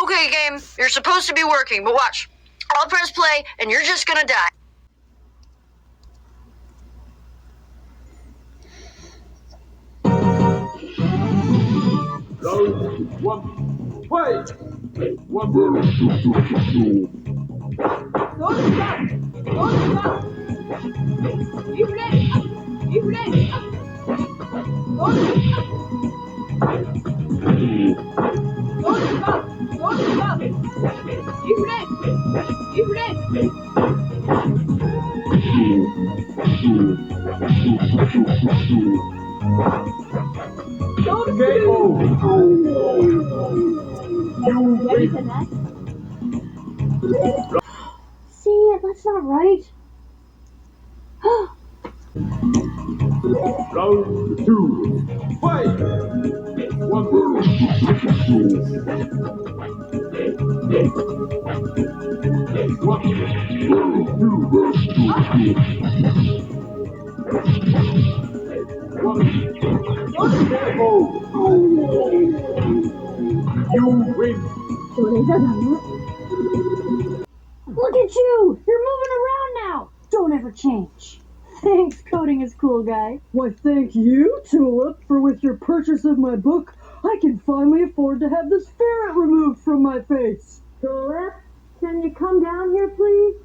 Okay, game, you're supposed to be working, but watch. I'll press play, and you're just gonna die. Round one, fight! One, Don't stop! Don't stop! You ready? You ready? Don't stop! Don't stop! You ready? You ready? Don't KO! ready for that? See, that's not right. Round two, fight! One, you win! Look at you! You're moving around now! Don't ever change. Thanks, Coding is Cool Guy. Why, thank you, Tulip, for with your purchase of my book, I can finally afford to have this ferret removed from my face. Tulip, can you come down here, please?